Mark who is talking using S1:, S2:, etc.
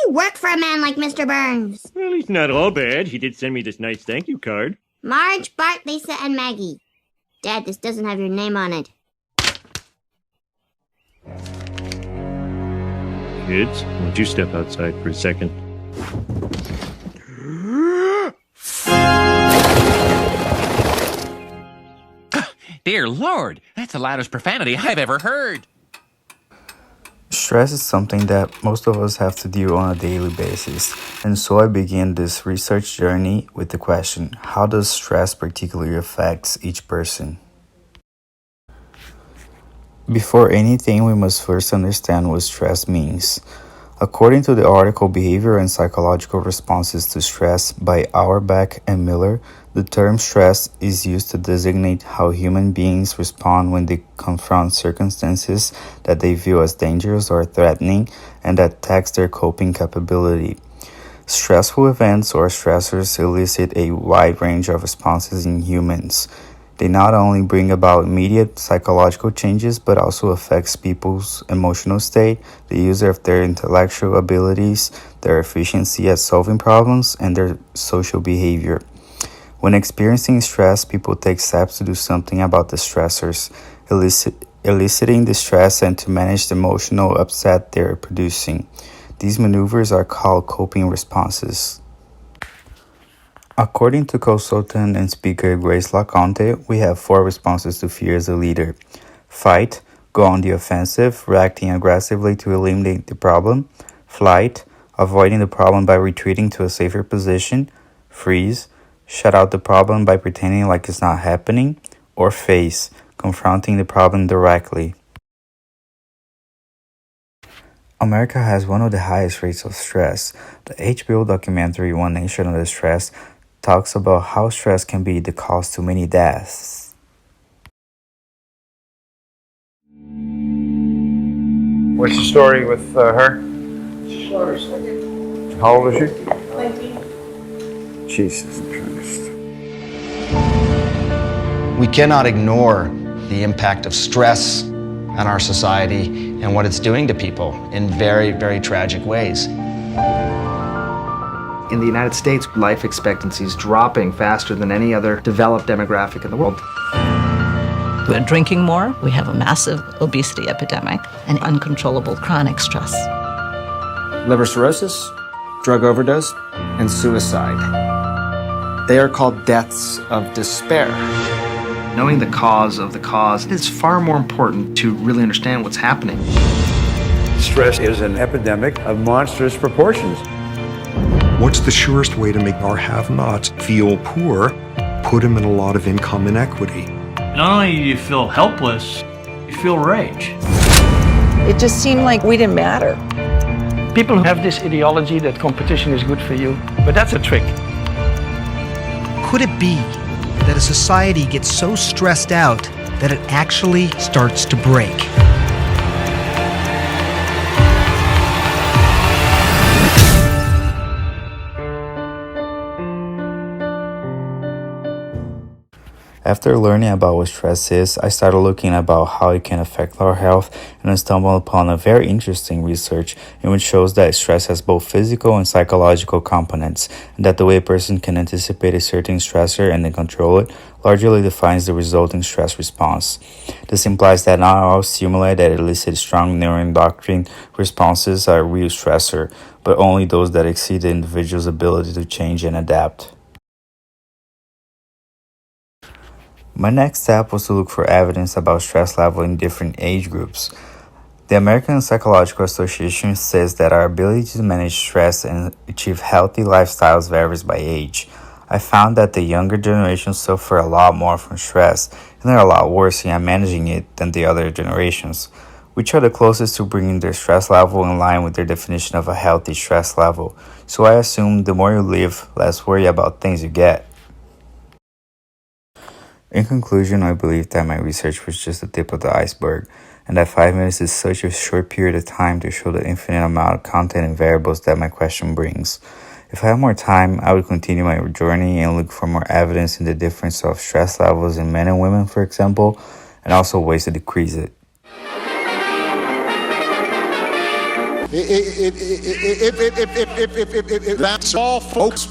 S1: you work for a man like Mr. Burns?
S2: Well, he's not all bad. He did send me this nice thank you card.
S1: Marge, Bart, Lisa, and Maggie. Dad, this doesn't have your name on it.
S2: Kids, won't you step outside for a second?
S3: Dear Lord, that's the loudest profanity I've ever heard.
S4: Stress is something that most of us have to deal on a daily basis, and so I began this research journey with the question, how does stress particularly affect each person? Before anything, we must first understand what stress means. According to the article Behavioral and Psychological Responses to Stress by Auerbach and Miller, the term stress is used to designate how human beings respond when they confront circumstances that they view as dangerous or threatening and that tax their coping capability. Stressful events or stressors elicit a wide range of responses in humans. They not only bring about immediate psychological changes, but also affects people's emotional state, the use of their intellectual abilities, their efficiency at solving problems, and their social behavior. When experiencing stress, people take steps to do something about the stressors, eliciting the stress and to manage the emotional upset they're producing. These maneuvers are called coping responses. According to consultant and speaker Grace LaConte, we have 4 responses to fear as a leader. Fight, go on the offensive, reacting aggressively to eliminate the problem. Flight, avoiding the problem by retreating to a safer position. Freeze, shut out the problem by pretending like it's not happening. Or face, confronting the problem directly. America has one of the highest rates of stress. The HBO documentary One Nation Under Stress talks about how stress can be the cause to many deaths.
S5: What's the story with her? How old is she?
S6: 20.
S5: Jesus Christ.
S7: We cannot ignore the impact of stress on our society and what it's doing to people in very, very tragic ways.
S8: In the United States, life expectancy is dropping faster than any other developed demographic in the world.
S9: We're drinking more, we have a massive obesity epidemic, and uncontrollable chronic stress.
S10: Liver cirrhosis, drug overdose, and suicide. They are called deaths of despair.
S8: Knowing the cause of the cause is far more important to really understand what's happening.
S5: Stress is an epidemic of monstrous proportions.
S11: What's the surest way to make our have-nots feel poor? Put them in a lot of income inequity.
S12: Not only do you feel helpless, you feel rage.
S13: It just seemed like we didn't matter.
S14: People have this ideology that competition is good for you, but that's a trick.
S15: Could it be that a society gets so stressed out that it actually starts to break?
S4: After learning about what stress is, I started looking about how it can affect our health, and I stumbled upon a very interesting research in which shows that stress has both physical and psychological components, and that the way a person can anticipate a certain stressor and then control it largely defines the resulting stress response. This implies that not all stimuli that elicit strong neuroendocrine responses are real stressor, but only those that exceed the individual's ability to change and adapt. My next step was to look for evidence about stress level in different age groups. The American Psychological Association says that our ability to manage stress and achieve healthy lifestyles varies by age. I found that the younger generations suffer a lot more from stress, and they're a lot worse in managing it than the other generations, which are the closest to bringing their stress level in line with their definition of a healthy stress level. So I assume the more you live, less worry about things you get. In conclusion, I believe that my research was just the tip of the iceberg, and that 5 minutes is such a short period of time to show the infinite amount of content and variables that my question brings. If I had more time, I would continue my journey and look for more evidence in the difference of stress levels in men and women, for example, and also ways to decrease it.
S16: If that's all, folks.